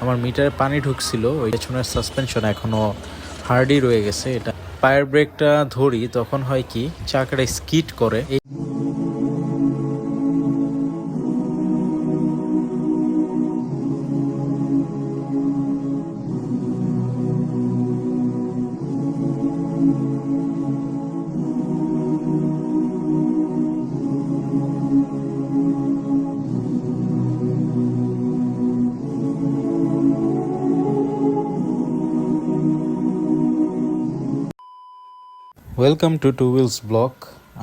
আমার মিটারে পানি ঢুকছিল, ওই পেছনের সাসপেনশন এখনো হার্ডই রয়ে গেছে। এটা পায়ের ব্রেকটা ধরি তখন হয় কি চাকাটা স্কিড করে। Welcome to two wheels blog.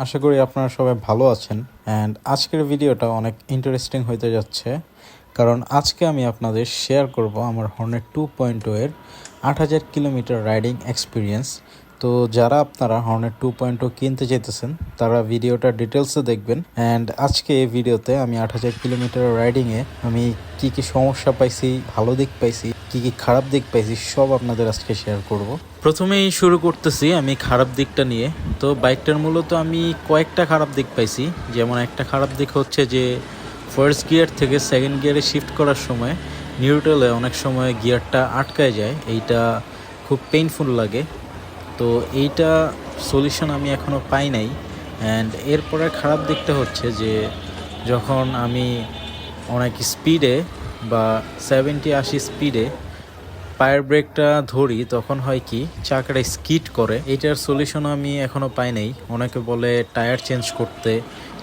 আশা করি আপনারা সবাই ভালো আছেন। অ্যান্ড আজকের ভিডিওটা অনেক ইন্টারেস্টিং হতে যাচ্ছে, কারণ আজকে আমি আপনাদের শেয়ার করব আমার হর্নেট 2.0 এর 8000 কিলোমিটার রাইডিং এক্সপিরিয়েন্স। তো যারা আপনারা হর্নেট 2.0 কিনতে চাইতেছেন তারা ভিডিওটা ডিটেলসে দেখবেন। অ্যান্ড আজকে এই ভিডিওতে আমি 8000 কিলোমিটার রাইডিংয়ে আমি কি কি সমস্যা পাইছি, ভালো দিক পাইছি, কি কি খারাপ দিক পাইছি, সব আপনাদের আজকে শেয়ার করব। প্রথমেই শুরু করতেছি আমি খারাপ দিকটা নিয়ে। তো বাইকটার মূলত আমি কয়েকটা খারাপ দিক পাইছি। যেমন একটা খারাপ দিক হচ্ছে যে ফার্স্ট গিয়ার থেকে সেকেন্ড গিয়ারে শিফট করার সময় নিউট্রালে অনেক সময় গিয়ারটা আটকায় যায়, এইটা খুব পেইনফুল লাগে। তো এইটা সলিউশন আমি এখনও পাই নাই। অ্যান্ড এরপরে খারাপ দিকটা হচ্ছে যে যখন আমি অনেক স্পিডে বা 70-80 স্পিডে পায়ের ব্রেকটা ধরি তখন হয় কি চাকাটা স্কিড করে। এইটার সলিউশন আমি এখনও পাই নাই। অনেকে বলে টায়ার চেঞ্জ করতে,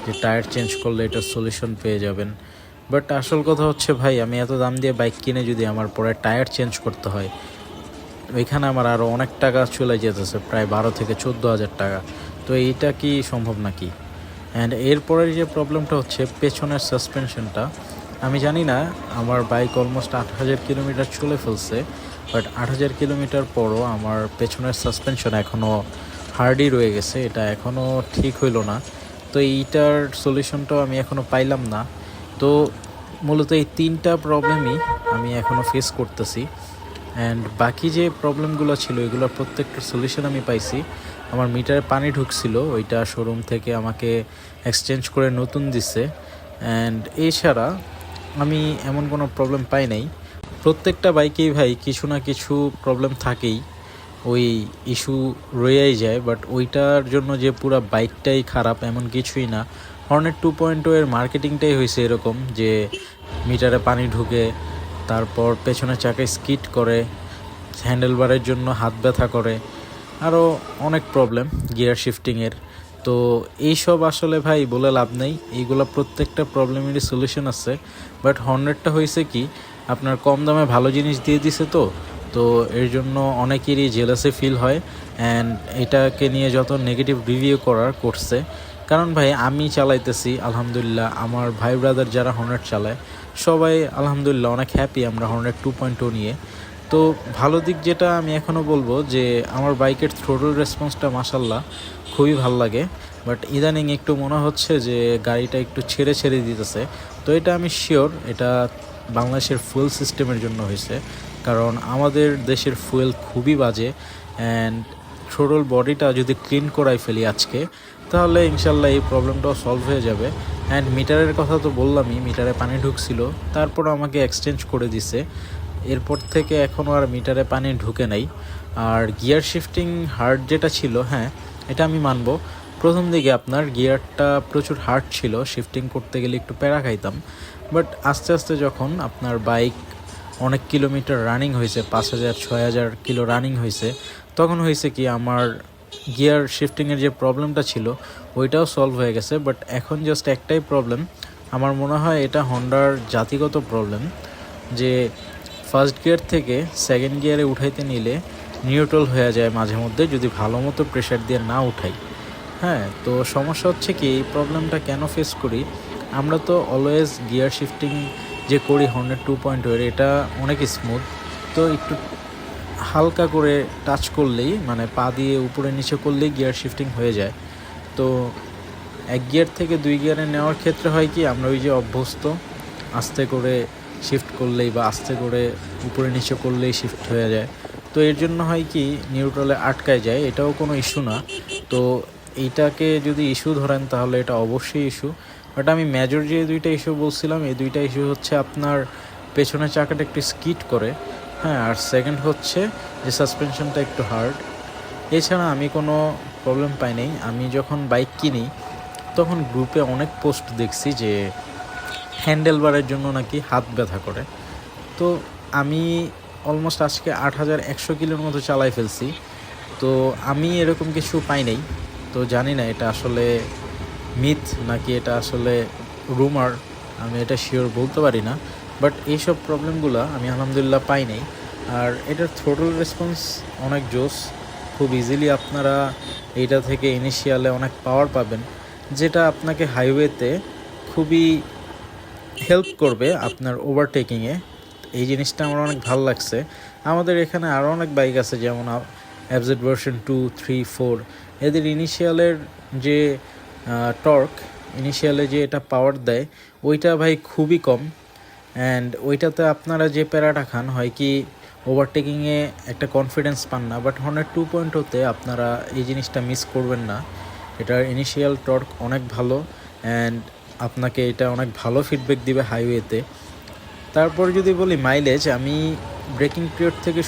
যে টায়ার চেঞ্জ করলে এটার সলিউশন পেয়ে যাবেন। বাট আসল কথা হচ্ছে ভাই, আমি এত দাম দিয়ে বাইক কিনে যদি আমার পরে টায়ার চেঞ্জ করতে হয়, ওইখানে আমার আরও অনেক টাকা চলে যেতেছে, প্রায় 12,000-14,000 টাকা। তো এইটা কি সম্ভব নাকি? অ্যান্ড এরপরের যে প্রবলেমটা হচ্ছে পেছনের সাসপেনশনটা। আমি জানি না, আমার বাইক অলমোস্ট 8,000 কিলোমিটার চলে ফেলছে, বাট 8,000 কিলোমিটার পরও আমার পেছনের সাসপেনশন এখনও হার্ডই রয়ে গেছে, এটা এখনও ঠিক হইল না। তো এইটার সলিউশনটাও আমি এখনও পাইলাম না। তো মূলত এই তিনটা প্রবলেমই আমি এখনও ফেস করতেছি। অ্যান্ড বাকি যে প্রবলেমগুলো ছিল এগুলোর প্রত্যেকটা সলিউশন আমি পাইছি। আমার মিটারে পানি ঢুকছিল, ওইটা শোরুম থেকে আমাকে এক্সচেঞ্জ করে নতুন দিছে। অ্যান্ড এছাড়া আমি এমন কোনো প্রবলেম পাই নাই। প্রত্যেকটা বাইকেই ভাই কিছু না কিছু প্রবলেম থাকেই, ওই ইস্যু রয়েই যায়। বাট ওইটার জন্য যে পুরো বাইকটাই খারাপ এমন কিছুই না। হর্নেট 2.0 এর মার্কেটিংটাই হয়েছে এরকম যে মিটারে পানি ঢুকে, তারপর পেছনের চাকায় স্কিড করে, হ্যান্ডেলবারের জন্য হাত ব্যথা করে, আরও অনেক প্রবলেম গিয়ার শিফটিংয়ের। তো এইসব আসলে ভাই বলে লাভ নেই, এইগুলো প্রত্যেকটা প্রবলেমেরই সলিউশন আছে। বাট হর্নেটটা হয়েছে কি, আপনার কম দামে ভালো জিনিস দিয়ে দিছে, তো এর জন্য অনেকেরই জেলাসি ফিল হয়। অ্যান্ড এটাকে নিয়ে যত নেগেটিভ রিভিউ করার করছে। কারণ ভাই আমি চালাইতেছি আলহামদুলিল্লাহ, আমার ভাই ব্রাদার যারা হর্নেট চালায় সবাই আলহামদুলিল্লাহ অনেক হ্যাপি আমরা হর্নেট 2.0 নিয়ে। তো ভালো দিক যেটা আমি এখনও বলবো যে আমার বাইকের থ্রোটল রেসপন্সটা মাশাল্লাহ খুবই ভালো লাগে। বাট ইদানিং একটু মনে হচ্ছে যে গাড়িটা একটু ছেড়ে ছেড়ে দিতেছে। তো এটা আমি শিওর এটা বাংলাদেশের ফুয়েল সিস্টেমের জন্য হয়েছে, কারণ আমাদের দেশের ফুয়েল খুবই বাজে। অ্যান্ড থ্রোটল বডিটা যদি ক্লিন করাই ফেলি আজকে, তাহলে ইনশাল্লাহ এই প্রবলেমটাও সলভ হয়ে যাবে। অ্যান্ড মিটারের কথা তো বললামই, মিটারে পানি ঢুকছিল, তারপর আমাকে এক্সচেঞ্জ করে দিছে। এরপর থেকে এখনও আর মিটারে পানি ঢুকে নাই। আর গিয়ার শিফটিং হার্ড যেটা ছিল, হ্যাঁ এটা আমি মানবো, প্রথম দিকে আপনার গিয়ারটা প্রচুর হার্ড ছিল, শিফটিং করতে গেলে একটু প্যারা খাইতাম। বাট আস্তে আস্তে যখন আপনার বাইক অনেক কিলোমিটার রানিং হয়েছে, 5,000-6,000 কিলো রানিং হয়েছে, তখন হয়েছে কি আমার গিয়ার শিফটিংয়ের যে প্রবলেমটা ছিল ওইটাও সলভ হয়ে গেছে। বাট এখন জাস্ট একটাই প্রবলেম, আমার মনে হয় এটা হন্ডার জাতিগত প্রবলেম, যে ফার্স্ট গিয়ার থেকে সেকেন্ড গিয়ারে উঠাইতে নিলে নিউট্রাল হয়ে যায় মাঝে মধ্যে, যদি ভালো মতো প্রেশার দিয়ে না উঠাই। হ্যাঁ, তো সমস্যা হচ্ছে কি এই প্রবলেমটা কেন ফেস করি, আমরা তো অলওয়েজ গিয়ার শিফটিং যে করি হর্নেট 2.0 এটা অনেক স্মুথ। তো একটু হালকা করে টাচ করলেই, মানে পা দিয়ে উপরে নিচে করলেই গিয়ার শিফটিং হয়ে যায়। তো এক গিয়ার থেকে দুই গিয়ারে নেওয়ার ক্ষেত্রে হয় কি আমরা ওই যে অভ্যস্ত, আস্তে করে শিফট করলেই বা আস্তে করে উপরে নিচে করলেই শিফট হয়ে যায়। তো এর জন্য হয় কি নিউট্রালে আটকায় যায়, এটাও কোনো ইস্যু না। তো এইটাকে যদি ইস্যু ধরেন তাহলে এটা অবশ্যই ইস্যু। বাট আমি মেজর যে দুইটা ইস্যু বলছিলাম, এই দুইটা ইস্যু হচ্ছে আপনার পেছনের চাকাটা একটু স্কিড করে, হ্যাঁ। আর সেকেন্ড হচ্ছে যে সাসপেনশনটা একটু হার্ড। এছাড়া আমি কোনো প্রবলেম পাই নাই। আমি যখন বাইক কিনি তখন গ্রুপে অনেক পোস্ট দেখছি যে হ্যান্ডেল বারের জন্য নাকি হাত ব্যথা করে। তো আমি অলমোস্ট আজকে 8100 কিলোর মতো চালাই ফেলছি, তো আমি এরকম কিছু পাই নাই। তো জানি না এটা আসলে মিথ নাকি এটা আসলে রুমার, আমি এটা শিওর বলতে পারি না। বাট এইসব প্রবলেমগুলো আমি আলহামদুলিল্লাহ পাই নাই। আর এটার থ্রোটল রেসপন্স অনেক জোস, খুব ইজিলি আপনারা এইটা থেকে ইনিশিয়ালে অনেক পাওয়ার পাবেন, যেটা আপনাকে হাইওয়েতে খুবই হেল্প করবে আপনার ওভারটেকিংয়ে। এই জিনিসটা আমার অনেক ভালো লাগছে। আমাদের এখানে আরও অনেক বাইক আছে, যেমন এফজেড ভার্সন 2, 3, 4, এদের ইনিশিয়ালের যে টর্ক, ইনিশিয়ালে যে এটা পাওয়ার দেয়, ওইটা ভাই খুবই কম। অ্যান্ড ওইটাতে আপনারা যে প্যারাটা খান হয় কি ওভারটেকিংয়ে একটা কনফিডেন্স পান না। বাট হর্নেট 2.0-তে আপনারা এই জিনিসটা মিস করবেন না। এটার ইনিশিয়াল টর্ক অনেক ভালো, অ্যান্ড আপনাকে এটা অনেক ভালো ফিডব্যাক দিবে হাইওয়েতে। তারপর যদি বলি মাইলেজ, আমি ব্রেকিং পিরিয়ড থেকে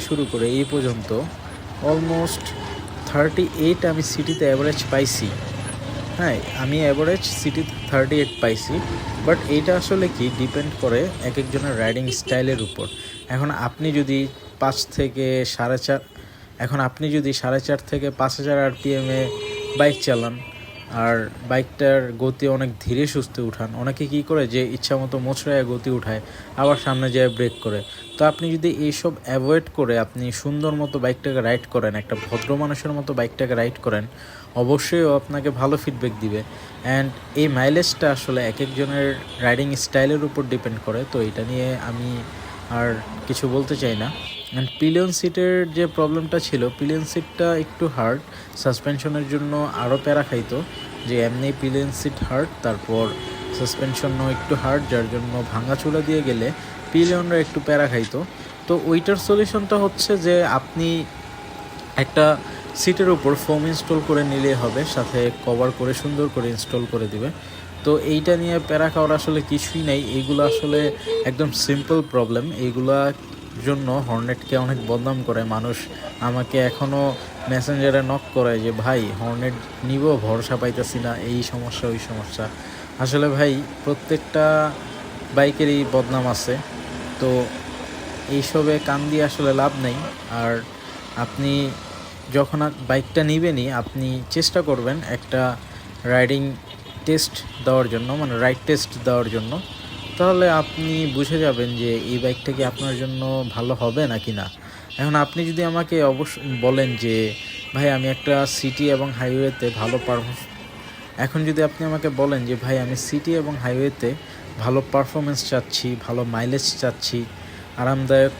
শুরু করে এই পর্যন্ত অলমোস্ট 38 আমি সিটিতে অ্যাভারেজ পাইছি। হ্যাঁ, আমি অ্যাভারেজ সিটি 38 পাইছি। বাট এইটা আসলে কি ডিপেন্ড করে এক একজনের রাইডিং স্টাইলের উপর। এখন আপনি যদি 5 থেকে 4.5, এখন আপনি যদি 4.5 থেকে 5000 আরপিএমে বাইক চালান আর বাইকটার গতি অনেক ধীরে সুস্থে উঠান, অনেকে কী করে যে ইচ্ছা মতো মোচড়ায় গতি উঠায় আবার সামনে যায় ব্রেক করে। তো আপনি যদি এইসব অ্যাভয়েড করে আপনি সুন্দর মতো বাইকটাকে রাইড করেন, একটা ভদ্র মানুষের মতো বাইকটাকে রাইড করেন, অবশ্যই ও আপনাকে ভালো ফিডব্যাক দিবে। অ্যান্ড এই মাইলেজটা আসলে এক একজনের রাইডিং স্টাইলের উপর ডিপেন্ড করে। তো এটা নিয়ে আমি আর কিছু বলতে চাই না। অ্যান্ড পিলিয়ন সিটের যে প্রবলেমটা ছিল, পিলিয়ন সিটটা একটু হার্ড, সাসপেনশনের জন্য আরও প্যারা খাইতো, যে এমনি পিলিয়ন সিট হার্ড, তারপর সাসপেনশনও একটু হার্ড, যার জন্য ভাঙাচোরা দিয়ে গেলে পিলিয়নরা একটু প্যারা খাইতো। তো ওইটার সলিউশনটা হচ্ছে যে আপনি একটা সিটের উপর ফোম ইনস্টল করে নিলে হবে, সাথে কভার করে সুন্দর করে ইনস্টল করে দিবে। তো এইটা নিয়ে প্যারা খাওয়ার আসলে কিছুই নাই, এইগুলো আসলে একদম সিম্পল প্রবলেম। এইগুলা জন্য হর্নেটকে অনেক বদনাম করে মানুষ, আমাকে এখনও মেসেঞ্জারে নক করে যে ভাই হর্নেট নিব, ভরসা পাইতেছি না, এই সমস্যা ওই সমস্যা। আসলে ভাই প্রত্যেকটা বাইকেরই বদনাম আছে, তো এইসবে কান দিয়ে আসলে লাভ নেই। আর আপনি যখন বাইকটা নেবেনই আপনি চেষ্টা করবেন একটা রাইডিং টেস্ট দেওয়ার জন্য, মানে রাইড টেস্ট দেওয়ার জন্য। তাহলে আপনি বুঝে যাবেন যে এই বাইকটা কি আপনার জন্য ভালো হবে নাকি না। এখন আপনি যদি আমাকে বলেন যে ভাই আমি একটা সিটি এবং হাইওয়েতে এখন যদি আপনি আমাকে বলেন যে ভাই আমি সিটি এবং হাইওয়েতে ভালো পারফরমেন্স চাচ্ছি, ভালো মাইলেজ চাচ্ছি, আরামদায়ক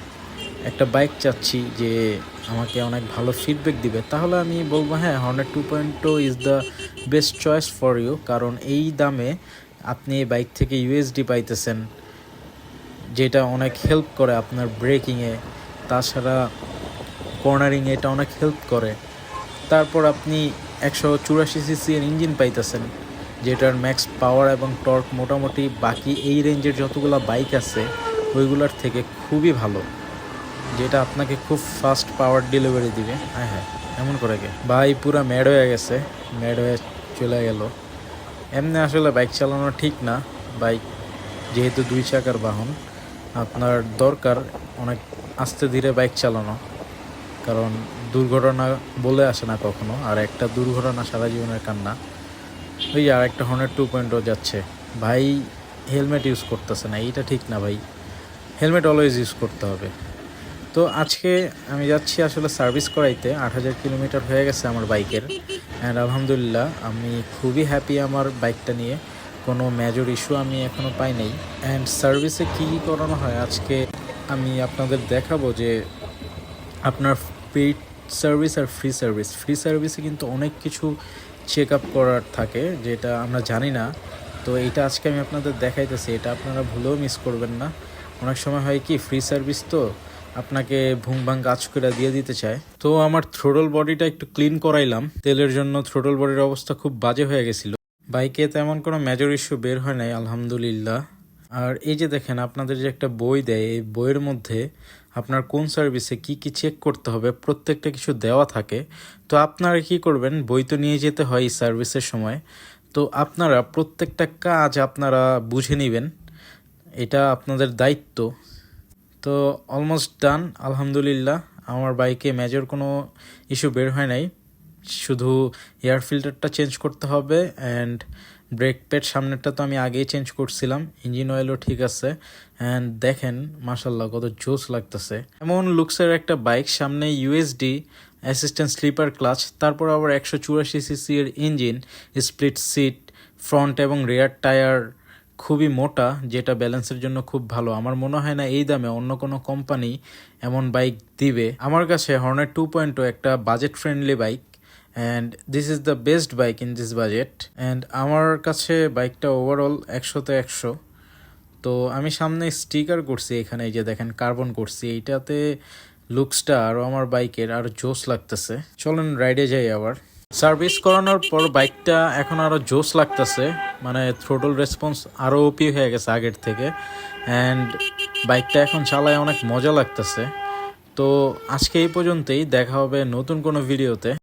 একটা বাইক চাচ্ছি যে আমাকে অনেক ভালো ফিডব্যাক দিবে, তাহলে আমি বলবো হ্যাঁ, Hornet 2.0 is the best choice for you. কারণ এই দামে আপনি এই বাইক থেকে ইউএসডি পাইতেছেন, যেটা অনেক হেল্প করে আপনার ব্রেকিংয়ে, তাছাড়া কর্নারিংয়ে এটা অনেক হেল্প করে। তারপর আপনি 184 সিসি এর ইঞ্জিন পাইতেছেন, যেটার ম্যাক্স পাওয়ার এবং টর্ক মোটামুটি বাকি এই রেঞ্জের যতগুলো বাইক আছে ওইগুলোর থেকে খুবই ভালো, যেটা আপনাকে খুব ফাস্ট পাওয়ার ডেলিভারি দিবে। হ্যাঁ হ্যাঁ, এমন করে গে ভাই পুরা ম্যাড হয়ে গেছে, ম্যাড হয়ে চলে গেল। এমনি আসলে বাইক চালানো ঠিক না, বাইক যেহেতু 2 চাকার বাহন, আপনার দরকার অনেক আস্তে ধীরে বাইক চালানো, কারণ দুর্ঘটনা বলে আসে না কখনো, আর একটা দুর্ঘটনা সারা জীবনের কান্না। ওই আর একটা হর্নেট 2.0 যাচ্ছে, ভাই হেলমেট ইউজ করতেছে না, এইটা ঠিক না ভাই, হেলমেট অলওয়েজ ইউজ করতে হবে। তো আজকে আমি যাচ্ছি আসলে সার্ভিস করাইতে, 8000 কিলোমিটার হয়ে গেছে আমার বাইকের। অ্যান্ড আলহামদুলিল্লাহ আমি খুবই হ্যাপি আমার বাইকটা নিয়ে, কোনো মেজর ইস্যু আমি এখনও পাই নাই। অ্যান্ড সার্ভিসে কী কী করানো হয় আজকে আমি আপনাদের দেখাবো, যে আপনার পেইড সার্ভিস আর ফ্রি সার্ভিসে কিন্তু অনেক কিছু চেক আপ করার থাকে, যেটা আমরা জানি না। তো এইটা আজকে আমি আপনাদের দেখাইতেছি, এটা আপনারা ভুলেও মিস করবেন না। অনেক সময় হয় কি ফ্রি সার্ভিস তো আপনাকে ভুং ভাং কাজ করে দিয়ে দিতে চায়। তো আমার থ্রোটল বডিটা একটু ক্লিন করাইলাম, তেলের জন্য থ্রোটল বডির অবস্থা খুব বাজে হয়ে গেছিলো। বাইকে তেমন কোনো মেজর ইস্যু বের হয় নাই আলহামদুলিল্লাহ। আর এই যে দেখেন আপনাদের যে একটা বই দেয়, এই বইয়ের মধ্যে আপনার কোন সার্ভিসে কি কি চেক করতে হবে প্রত্যেকটা কিছু দেওয়া থাকে। তো আপনারা কি করবেন, বই তো নিয়ে যেতে হয় এই সার্ভিসের সময়, তো আপনারা প্রত্যেকটা কাজ আপনারা বুঝে নেবেন, এটা আপনাদের দায়িত্ব। তো অলমোস্ট ডান, আলহামদুলিল্লাহ। আমার বাইকে মেজর কোনো ইস্যু বের হয় নাই, শুধু এয়ার ফিল্টারটা চেঞ্জ করতে হবে অ্যান্ড ব্রেক প্যাড সামনেরটা তো আমি আগেই চেঞ্জ করছিলাম, ইঞ্জিন অয়েলও ঠিক আছে। অ্যান্ড দেখেন মাশাল্লাহ কত জোস লাগতেছে। এমন লুকসের একটা বাইক, সামনে ইউএসডি অ্যাসিস্ট্যান্ট স্লিপার ক্লাচ, তারপর আবার 184cc এর ইঞ্জিন, স্প্লিট সিট, ফ্রন্ট এবং রেয়ার টায়ার খুবই মোটা, যেটা ব্যালেন্সের জন্য খুব ভালো। আমার মনে হয় না এই দামে অন্য কোনো কোম্পানি এমন বাইক দিবে। আমার কাছে হর্নেট 2.0 একটা budget friendly bike and this is the best bike in this budget. And আমার কাছে বাইকটা ওভারঅল 100-তে 100। তো আমি সামনে স্টিকার করছি, এখানে এই যে দেখেন কার্বন করছি, এইটাতে লুকসটা আরও আমার বাইকের আরও জোস লাগতেছে। চলেন রাইডে যাই আবার। সার্ভিস করানোর পর বাইকটা এখন আরও জোস লাগতেছে, মানে থ্রোটল রেসপন্স আরও ওপি হয়ে গেছে আগের থেকে। অ্যান্ড বাইকটা এখন চালায় অনেক মজা লাগতেছে। তো আজকে এই পর্যন্তই, দেখা হবে নতুন কোনো ভিডিওতে।